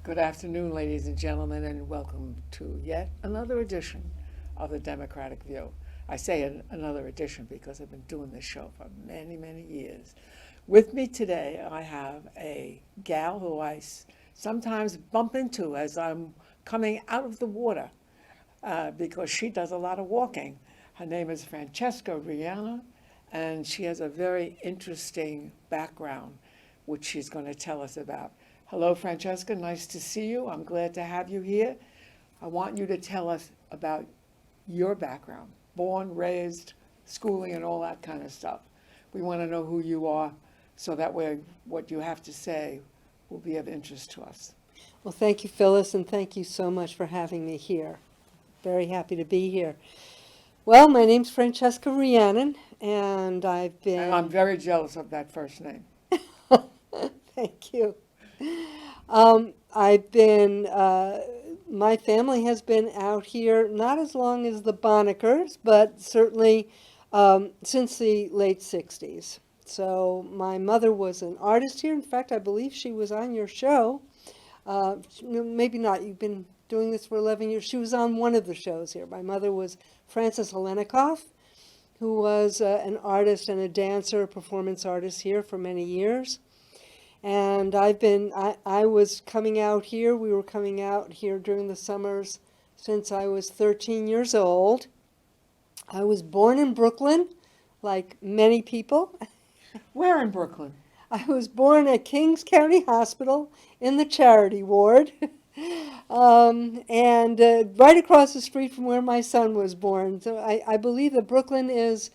Good afternoon, ladies and gentlemen, and welcome to yet another edition of the Democratic View. I say another edition because I've been doing this show for many, many years. With me today, I have a gal who sometimes bump into as I'm coming out of the water because she does a lot of walking. Her name is Francesca Rheannon, and she has a very interesting background, which she's going to tell us about. Hello, Francesca. Nice to see you. I'm glad to have you here. I want you to tell us about your background, born, raised, schooling, and all that kind of stuff. We want to know who you are so that way what you have to say will be of interest to us. Well, thank you, Phyllis, and thank you so much for having me here. Very happy to be here. Well, my name's Francesca Rheannon, and I've And I'm been. very jealous of that first name. Thank you. My family has been out here not as long as the Bonnickers, but certainly since the late 60s. So my mother was an artist here. In fact, I believe she was on your show. Maybe not. You've been doing this for 11 years. She was on one of the shows here. My mother was Frances Helenikoff, who was an artist and a dancer, a performance artist here for many years. And I was coming out here, we were coming out here during the summers since I was 13 years old. I was born in Brooklyn, like many people. Where in Brooklyn? I was born at Kings County Hospital in the charity ward, and right across the street from where my son was born. So I believe that Brooklyn is,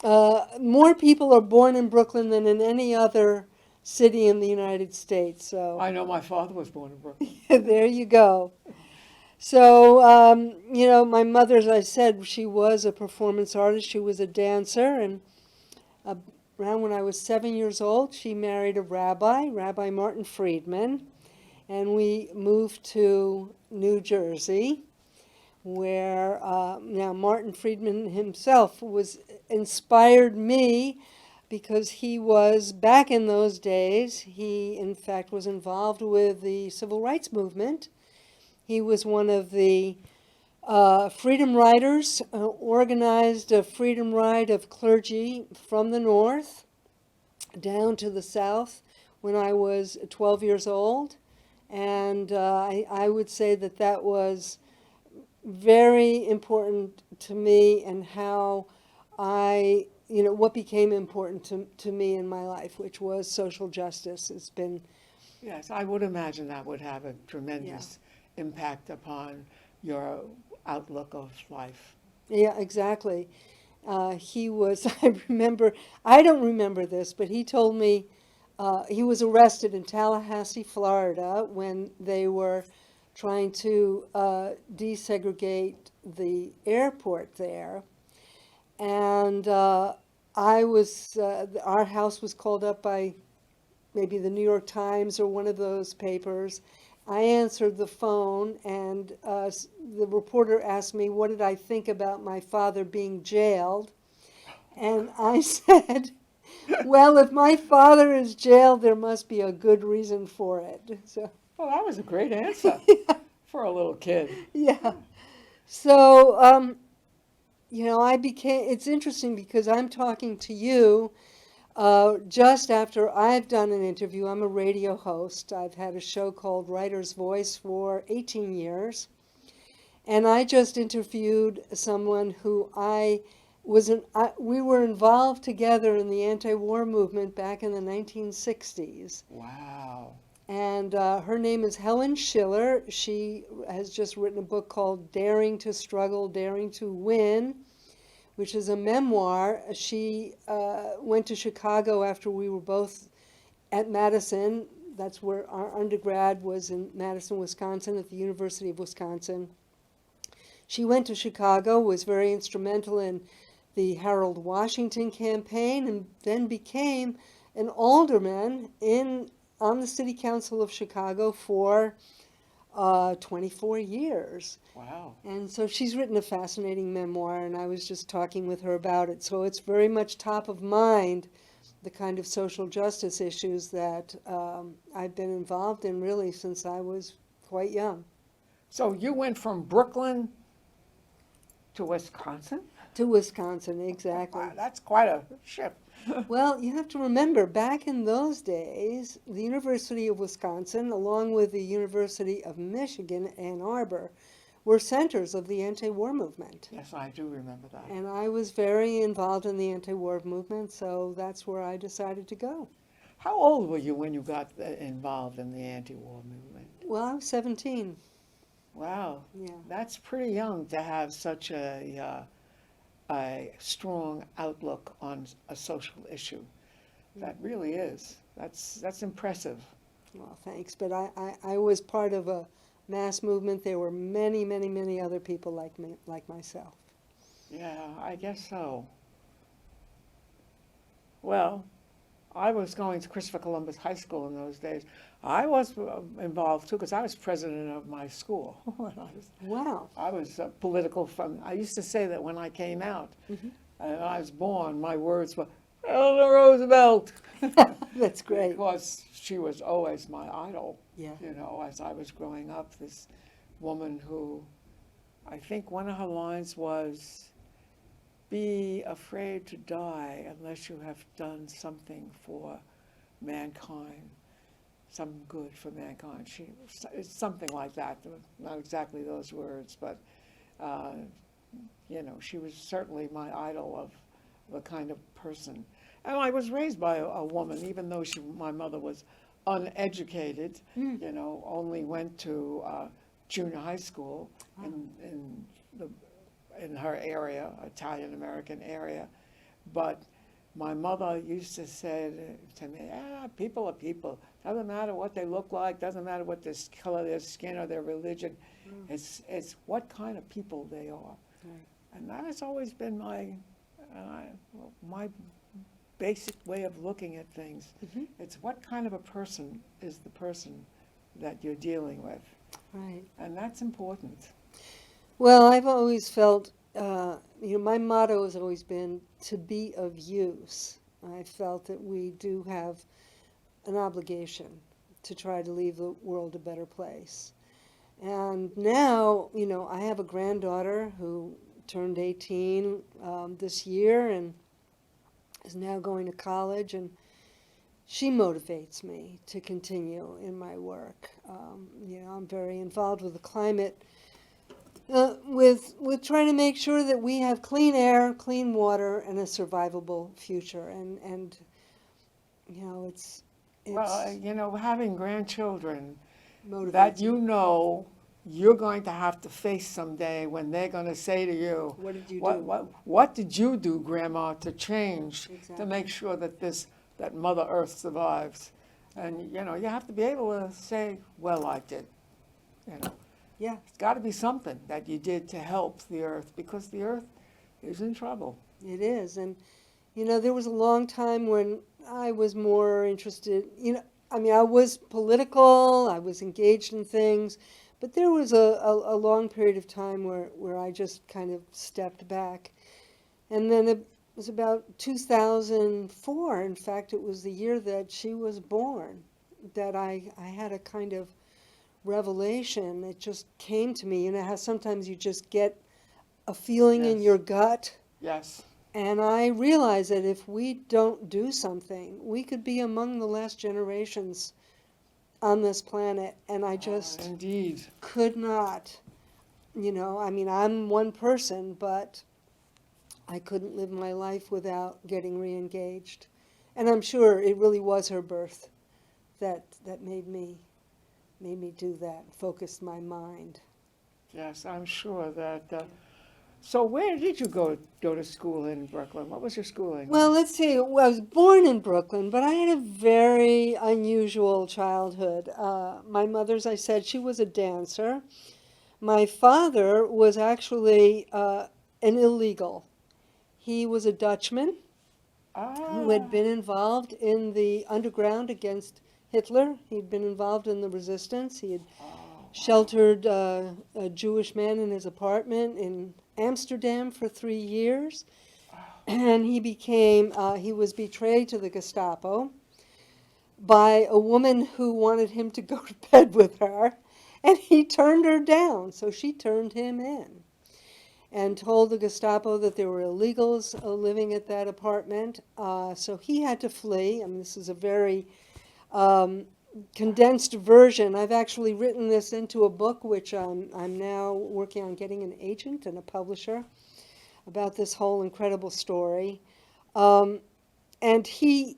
more people are born in Brooklyn than in any other city in the United States. So I know my father was born in Brooklyn. there you go. So, my mother, as I said, she was a performance artist. She was a dancer, and uh, around when I was 7 years old, she married a rabbi, Rabbi Martin Friedman, and we moved to New Jersey, where now Martin Friedman himself inspired me because he was, back in those days, he in fact was involved with the civil rights movement. He was one of the freedom riders, organized a freedom ride of clergy from the north down to the south when I was 12 years old. And I would say that that was very important to me and how what became important to me in my life, which was social justice. It's been, Yes, I would imagine that would have a tremendous impact upon your outlook of life. yeah, exactly. I don't remember this, but he told me he was arrested in Tallahassee, Florida, when they were trying to desegregate the airport there. And our house was called up by maybe the New York Times or one of those papers. I answered the phone, and the reporter asked me, what did I think about my father being jailed? And I said, well, if my father is jailed, there must be a good reason for it. So, Well, that was a great answer for a little kid. yeah. So, it's interesting because I'm talking to you just after I've done an interview. I'm a radio host. I've had a show called Writer's Voice for 18 years. And I just interviewed someone who we were involved together in the anti-war movement back in the 1960s. Wow. And her name is Helen Schiller. She has just written a book called Daring to Struggle, Daring to Win, which is a memoir. She went to Chicago after we were both at Madison. That's where our undergrad was, in Madison, Wisconsin, at the University of Wisconsin. She went to Chicago, was very instrumental in the Harold Washington campaign, and then became an alderman on the City Council of Chicago for 24 years. Wow. And so she's written a fascinating memoir, and I was just talking with her about it. So it's very much top of mind the kind of social justice issues that I've been involved in really since I was quite young. So you went from Brooklyn to Wisconsin? To Wisconsin, exactly. Wow, that's quite a shift. Well, you have to remember, back in those days, the University of Wisconsin, along with the University of Michigan, Ann Arbor, were centers of the anti-war movement. Yes, I do remember that. And I was very involved in the anti-war movement, so that's where I decided to go. How old were you when you got involved in the anti-war movement? Well, I was 17. Wow, Yeah. that's pretty young to have such a strong outlook on a social issue. That really is. That's impressive. Well, thanks. But I was part of a mass movement. There were many, many, many other people like me, like myself. Yeah, I guess so. Well, I was going to Christopher Columbus High School in those days. I was involved too because I was president of my school. When Wow. I was political from, I used to say that when I came out, Mhm. and I was born, my words were, Eleanor Roosevelt. That's great. Because she was always my idol, Yeah. you know, as I was growing up, this woman who, I think one of her lines was, be afraid to die unless you have done something for mankind, some good for mankind. It's something like that, not exactly those words, but, you know, she was certainly my idol of the kind of person. And I was raised by a woman, even though my mother was uneducated, you know, only went to junior high school in her area, Italian-American area. But my mother used to say to me, people are people. Doesn't matter what they look like, doesn't matter what the color of their skin or their religion. It's what kind of people they are. Right. And that has always been my basic way of looking at things. Mhm. It's what kind of a person is the person that you're dealing with. Right. And that's important. Well, I've always felt, my motto has always been to be of use. I felt that we do have an obligation to try to leave the world a better place. And now, I have a granddaughter who turned 18 this year and is now going to college, and she motivates me to continue in my work. I'm very involved with the climate, with trying to make sure that we have clean air, clean water, and a survivable future. And it's Well, having grandchildren motivates that me. you know you're going to have to face someday when they're going to say to you, What did you what, do? what did you do, Grandma, to change, Exactly. to make sure that that Mother Earth survives? And, you have to be able to say, well, I did. Yeah. It's got to be something that you did to help the Earth, because the Earth is in trouble. It is. And, there was a long time when I was more interested, I was political, I was engaged in things, but there was a long period of time where I just kind of stepped back. And then it was about 2004, in fact, it was the year that she was born, that I had a kind of revelation. It just came to me. How sometimes you just get a feeling in Yes. your gut. Yes. And I realized that if we don't do something, we could be among the last generations on this planet. And I just Indeed. could not, I'm one person, but I couldn't live my life without getting re-engaged. And I'm sure it really was her birth that made me do that, focused my mind. Yes, I'm sure that. So where did you go to school in Brooklyn? What was your schooling? Well, let's see. I was born in Brooklyn, but I had a very unusual childhood. My mother, as I said, she was a dancer. My father was actually an illegal. He was a Dutchman who had been involved in the underground against Hitler. He'd been involved in the resistance. He had sheltered a Jewish man in his apartment in Amsterdam for 3 years. and he was betrayed to the Gestapo by a woman who wanted him to go to bed with her, and he turned her down, so she turned him in and told the Gestapo that there were illegals living at that apartment. So he had to flee. I mean, this is a very condensed version. I've actually written this into a book, which I'm now working on getting an agent and a publisher about this whole incredible story. And he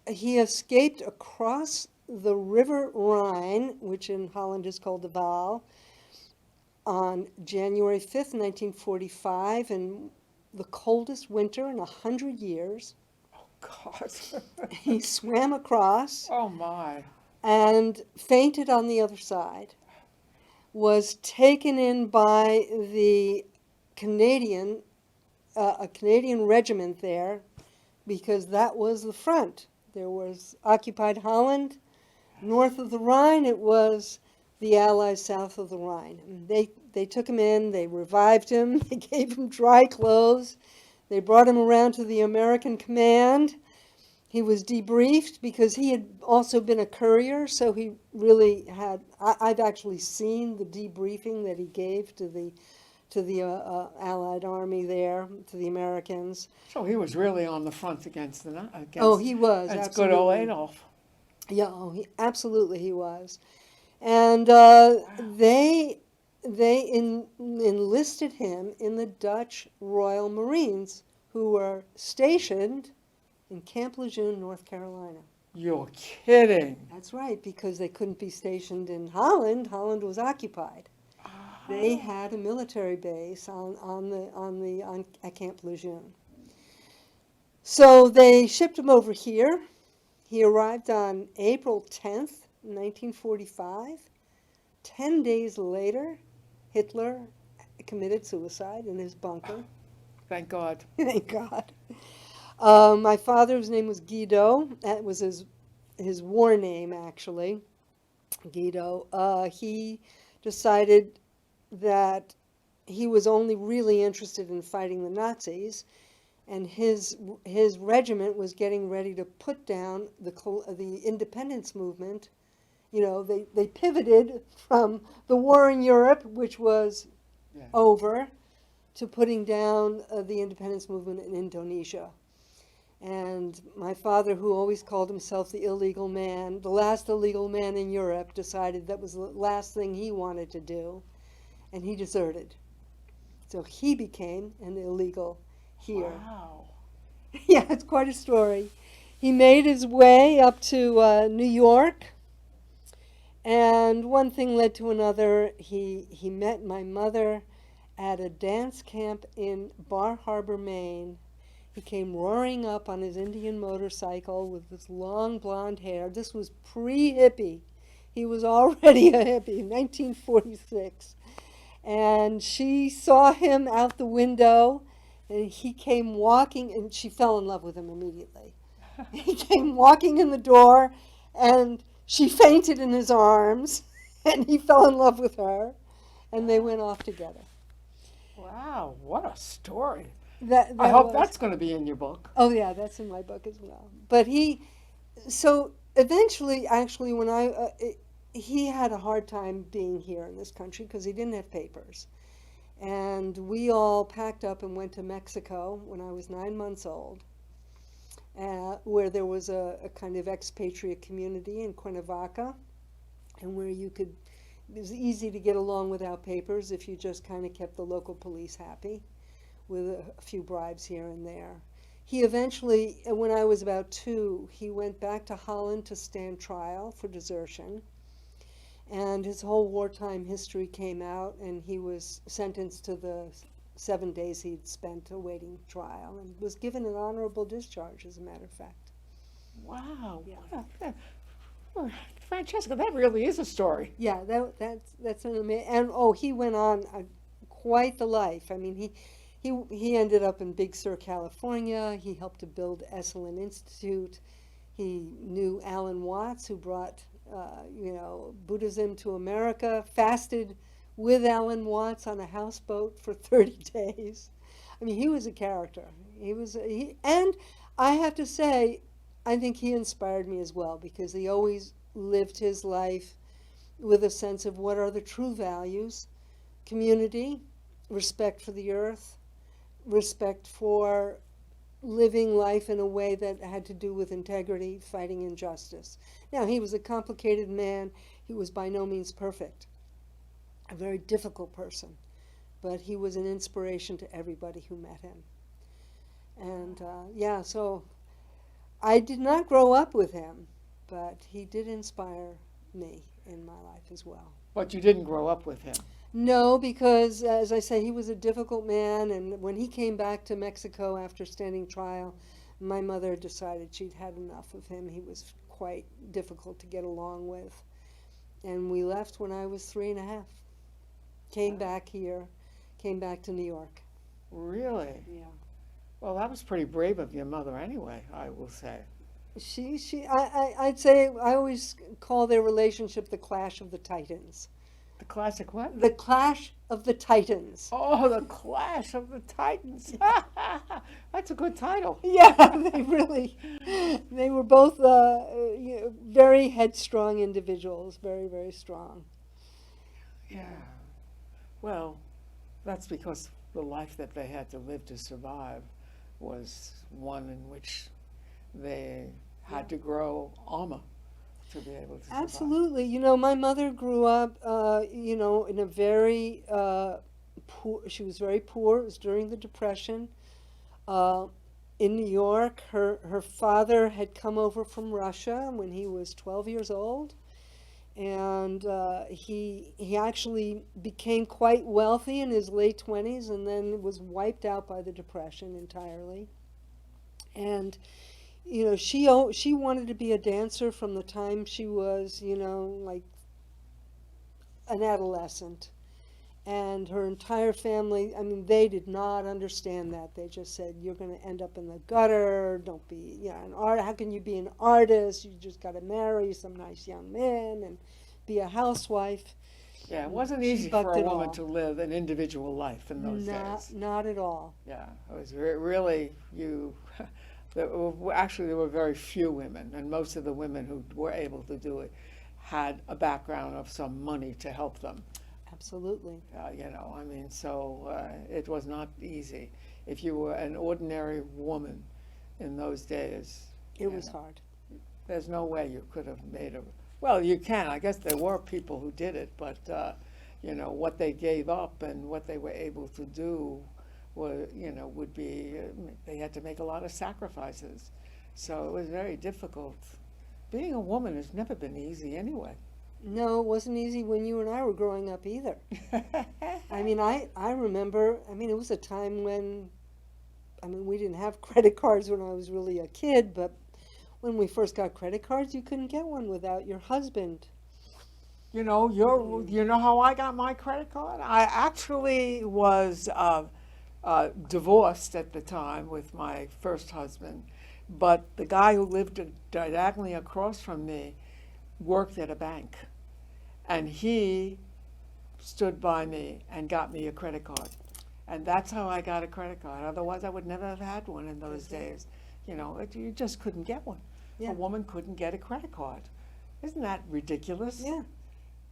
escaped across the River Rhine, which in Holland is called the Waal, on January 5th, 1945, in the coldest winter in 100 years. Oh, God. He swam across Oh, my. and fainted on the other side, was taken in by the Canadian, a Canadian regiment there, because that was the front. There was occupied Holland. North of the Rhine, it was the Allies south of the Rhine. And they took him in, they revived him, they gave him dry clothes, they brought him around to the American command. He was debriefed because he had also been a courier, so he really had, I've actually seen the debriefing that he gave to the Allied army there, to the Americans. So he was really on the front against the against. Oh, he was, That's absolutely. good old Adolf. Yeah, absolutely he was. And they enlisted him in the Dutch Royal Marines, who were stationed in Camp Lejeune, North Carolina. You're kidding. That's right, because they couldn't be stationed in Holland. Holland was occupied. They had a military base at Camp Lejeune. So they shipped him over here. He arrived on April 10th, 1945. 10 days later, Hitler committed suicide in his bunker. Thank God. Thank God. My father's name was Guido. That was his war name, actually, Guido. He decided that he was only really interested in fighting the Nazis, and his regiment was getting ready to put down the independence movement. You know, they pivoted from the war in Europe, which was over, to putting down the independence movement in Indonesia. And my father, who always called himself the illegal man, the last illegal man in Europe, decided that was the last thing he wanted to do, and he deserted. So he became an illegal here. Wow. Yeah, it's quite a story. He made his way up to New York, and one thing led to another. He met my mother at a dance camp in Bar Harbor, Maine. He came roaring up on his Indian motorcycle with his long blonde hair. This was pre-hippie. He was already a hippie, 1946. And she saw him out the window, and he came walking, and she fell in love with him immediately. He came walking in the door, and she fainted in his arms, and he fell in love with her, and they went off together. Wow, what a story. That I hope was- that's going to be in your book. Oh yeah, that's in my book as well. But so eventually, actually, when he had a hard time being here in this country because he didn't have papers. And we all packed up and went to Mexico when I was 9 months old, where there was a kind of expatriate community in Cuernavaca, and where it was easy to get along without papers if you just kind of kept the local police happy, with a few bribes here and there. He eventually, when I was about 2, he went back to Holland to stand trial for desertion. And his whole wartime history came out, and he was sentenced to the 7 days he'd spent awaiting trial, and was given an honorable discharge, as a matter of fact. Wow. Yeah. Well, Francesca, that really is a story. Yeah, that's an amazing, and he went on quite the life. I mean, he ended up in Big Sur, California. He helped to build Esalen Institute. He knew Alan Watts, who brought Buddhism to America. Fasted with Alan Watts on a houseboat for 30 days. I mean, he was a character. And I have to say, I think he inspired me as well because he always lived his life with a sense of what are the true values: community, respect for the earth, respect for living life in a way that had to do with integrity, fighting injustice. Now, he was a complicated man. He was by no means perfect, a very difficult person, but he was an inspiration to everybody who met him. And yeah, so I did not grow up with him, but he did inspire me in my life as well. But you didn't grow up with him. No, because as I say, he was a difficult man, and when he came back to Mexico after standing trial, my mother decided she'd had enough of him. He was quite difficult to get along with. And we left when I was 3.5. Came back here, came back to New York. Really? Yeah. Well, that was pretty brave of your mother anyway, I will say. I'd say I always call their relationship the Clash of the Titans. The classic what? The Clash of the Titans. Oh, the Clash of the Titans. That's a good title. Yeah, they were both very headstrong individuals, very, very strong. Yeah. Well, that's because the life that they had to live to survive was one in which they had to grow armor to be able to survive. Absolutely. You know, my mother grew up, in a very poor, she was very poor. It was during the Depression. In New York, her father had come over from Russia when he was 12 years old. And he actually became quite wealthy in his late 20s and then was wiped out by the Depression entirely. And she wanted to be a dancer from the time she was, like an adolescent. And her entire family, I mean, they did not understand that. They just said, you're going to end up in the gutter. Don't be, an artist. How can you be an artist? You just got to marry some nice young man and be a housewife. Yeah, it wasn't easy for a woman to live an individual life in those days. Not at all. Yeah, it was really, actually there were very few women, and most of the women who were able to do it had a background of some money to help them. Absolutely. It was not easy. If you were an ordinary woman in those days, it was hard. There's no way you could have made a, well, you can. I guess there were people who did it, but, what they gave up and what they were able to do would be, they had to make a lot of sacrifices. So it was very difficult. Being a woman has never been easy anyway. No, it wasn't easy when you and I were growing up either. I mean, I remember, it was a time when, we didn't have credit cards when I was really a kid, but when we first got credit cards, you couldn't get one without your husband. You know how I got my credit card? I actually was divorced at the time with my first husband, but the guy who lived diagonally across from me worked at a bank, and he stood by me and got me a credit card. And that's how I got a credit card. Otherwise, I would never have had one in those days. You just couldn't get one. Yeah. A woman couldn't get a credit card. Isn't that ridiculous? Yeah.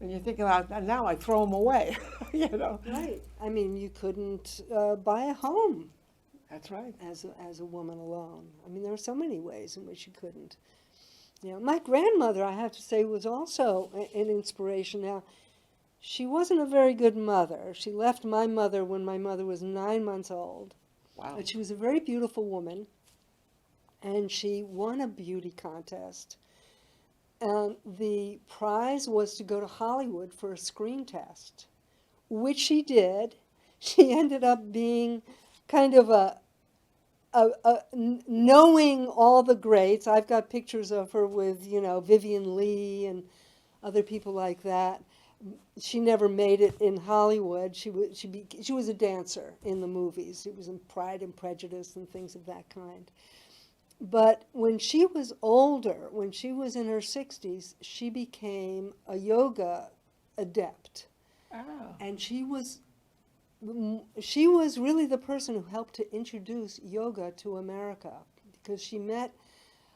And you think about that, now I throw them away, Right. You couldn't buy a home. That's right. As a woman alone. There are so many ways in which you couldn't. My grandmother, I have to say, was also an inspiration. Now, she wasn't a very good mother. She left my mother when my mother was 9 months old. Wow. But she was a very beautiful woman, and she won a beauty contest. And the prize was to go to Hollywood for a screen test, which she did. She ended up being kind of knowing all the greats. I've got pictures of her with, Vivian Leigh and other people like that. She never made it in Hollywood. She was a dancer in the movies. She was in Pride and Prejudice and things of that kind. But when she was older, when she was in her 60s, she became a yoga adept. Oh, And she was really the person who helped to introduce yoga to America, because she met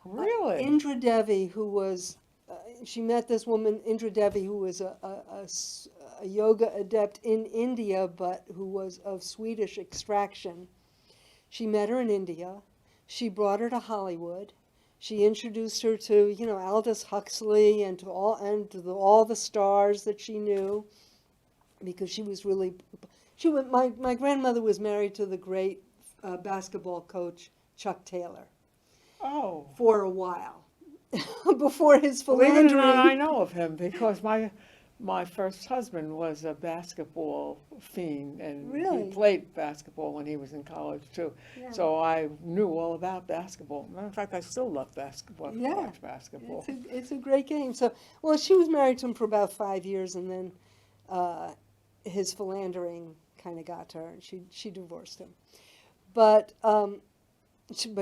really? Indra Devi, who was, she met this woman, Indra Devi, who was a yoga adept in India, but who was of Swedish extraction. She met her in India. She brought her to Hollywood. She introduced her to, Aldous Huxley and to all the stars that she knew, because she was really, my grandmother was married to the great basketball coach Chuck Taylor Oh. for a while before his Believe it or not, I philandering. know of him because my first husband was a basketball fiend, and Really? he played basketball when he was in college too. Yeah. So I knew all about basketball. Matter of fact, I still love basketball. Yeah. Watch basketball. It's a great game. So, well, she was married to him for about 5 years, and then his philandering kind of got to her, and she divorced him. But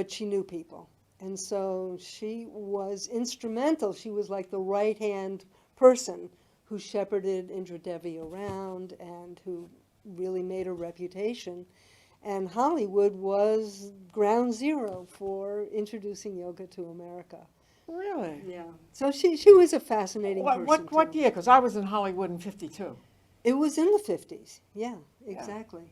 she knew people, and so she was instrumental. She was like the right-hand person who shepherded Indra Devi around and who really made a reputation. And Hollywood was ground zero for introducing yoga to America. Really? Yeah. So she was a fascinating person. What too. year? Because I was in Hollywood in '52. It was in the 50s. Yeah, exactly.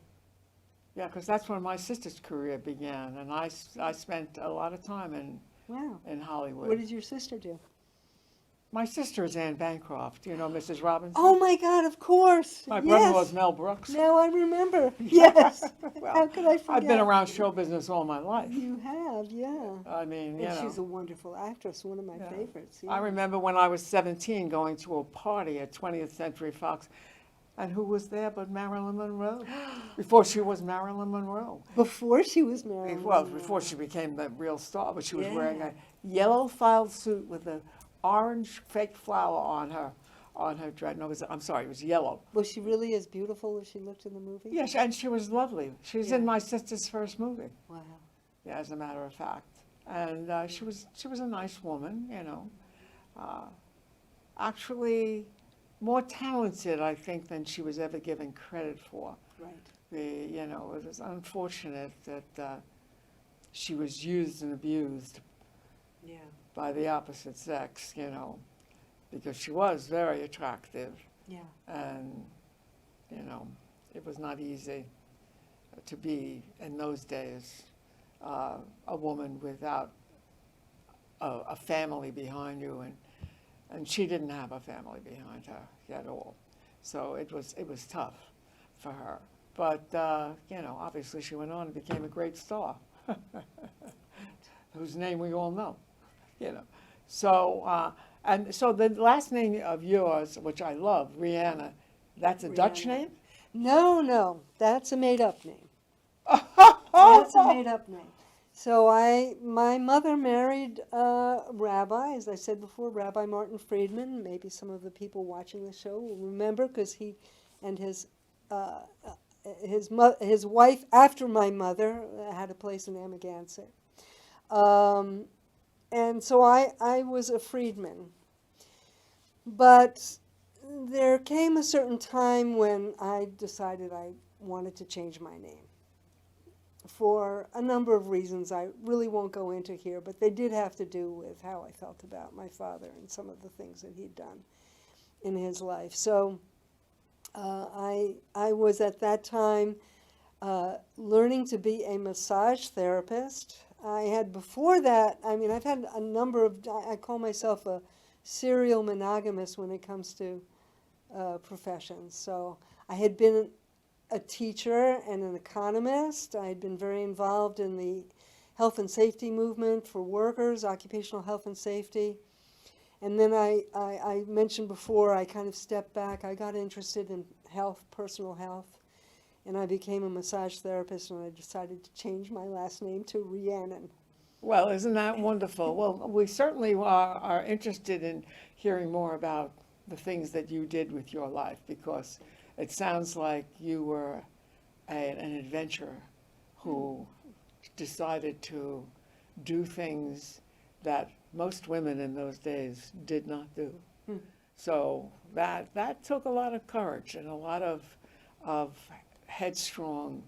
Yeah, because that's when my sister's career began, and I spent a lot of time Wow. in Hollywood. What did your sister do? My sister is Anne Bancroft. You know Mrs. Robinson? Oh my God, of course. My Yes. brother-in-law's Mel Brooks. Now I remember. Yes. Well, How could I forget? I've been around show business all my life. You have, yeah. I mean, you And know. she's a wonderful actress, one of my Yeah. favorites. Yeah. I remember when I was 17 going to a party at 20th Century Fox, and who was there but Marilyn Monroe? Before she was Marilyn Monroe. Before she was married. Well, before she became the real star, but she was wearing Yeah. a yellow filed suit with an orange fake flower on her dress. No, I'm sorry, it was yellow. Was she really as beautiful as she looked in the movie? Yes, and she was lovely. She was in Yeah. my sister's first movie. Wow. Yeah, as a matter of fact. And she was a nice woman, you know. Actually, more talented, I think, than she was ever given credit for. Right. It was unfortunate that she was used and abused Yeah. by the opposite sex, because she was very attractive, Yeah. and, it was not easy to be, in those days, a woman without a family behind you, and she didn't have a family behind her at all. So it was tough for her. But, obviously she went on and became a great star, whose name we all know, So, and so the last name of yours, which I love, Rheannon, that's a Dutch Rheannon. name? No, that's a made-up name. That's a made-up name. So my mother married a rabbi, as I said before, Rabbi Martin Friedman. Maybe some of the people watching the show will remember, because he and his wife after my mother had a place in Amagansett. And so I was a Friedman. But there came a certain time when I decided I wanted to change my name, for a number of reasons I really won't go into here, but they did have to do with how I felt about my father and some of the things that he'd done in his life. So I was at that time learning to be a massage therapist. I had before that, I've had a number of, I call myself a serial monogamist when it comes to professions. So I had been a teacher and an economist. I had been very involved in the health and safety movement for workers, occupational health and safety. And then I mentioned before, I kind of stepped back. I got interested in health, personal health, and I became a massage therapist, and I decided to change my last name to Rheannon. Well, isn't that wonderful? Well, we certainly are interested in hearing more about the things that you did with your life, because it sounds like you were an adventurer who decided to do things that most women in those days did not do. So that took a lot of courage and a lot of headstrong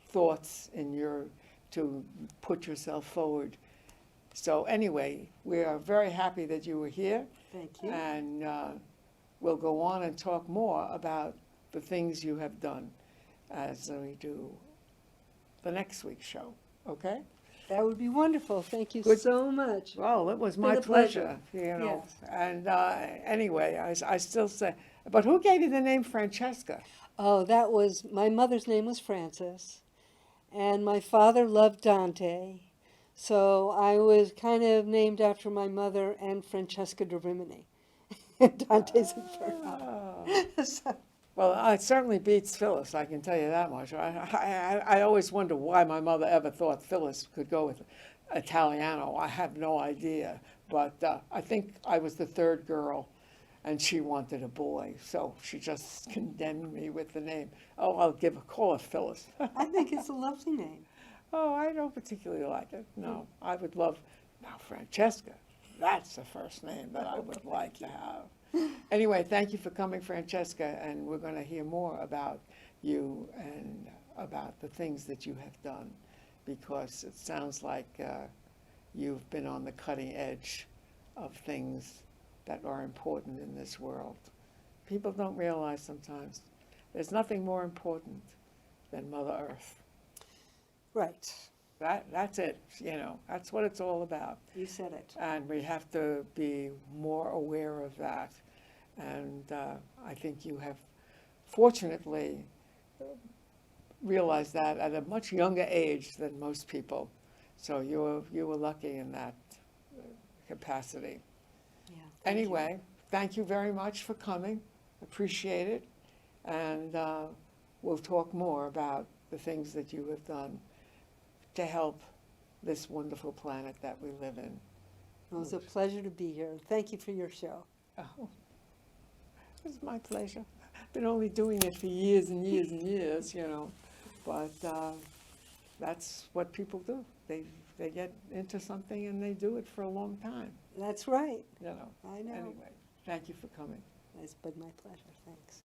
thoughts in to put yourself forward. So anyway, we are very happy that you were here. Thank you. And we'll go on and talk more about the things you have done as we do the next week's show, okay? That would be wonderful. Thank you Good. so much. Well, it was Been my a pleasure. pleasure, you know. Yes. And anyway, I still say, but who gave you the name Francesca? Oh, that was, my mother's name was Frances, and my father loved Dante. So I was kind of named after my mother and Francesca da Rimini. Dante's Inferno. Oh. So, Well, it certainly beats Phyllis, I can tell you that much. I always wonder why my mother ever thought Phyllis could go with Italiano. I have no idea. But I think I was the third girl, and she wanted a boy. So she just condemned me with the name. Oh, call her Phyllis. I think it's a lovely name. Oh, I don't particularly like it. No, I would love, now Francesca, that's the first name that I would like to have. Anyway, thank you for coming, Francesca, and we're going to hear more about you and about the things that you have done, because it sounds like you've been on the cutting edge of things that are important in this world. People don't realize sometimes there's nothing more important than Mother Earth. Right. That's it, you know, that's what it's all about. You said it. And we have to be more aware of that. And I think you have fortunately realized that at a much younger age than most people. So you were lucky in that capacity. Yeah. Thank you. Anyway, thank you very much for coming. Appreciate it. And we'll talk more about the things that you have done to help this wonderful planet that we live in. It was a pleasure to be here. Thank you for your show. Oh, it was my pleasure. I've been only doing it for years and years and years, you know, but that's what people do. They get into something and they do it for a long time, That's right. you know. I know. Anyway, thank you for coming. It's been my pleasure. Thanks.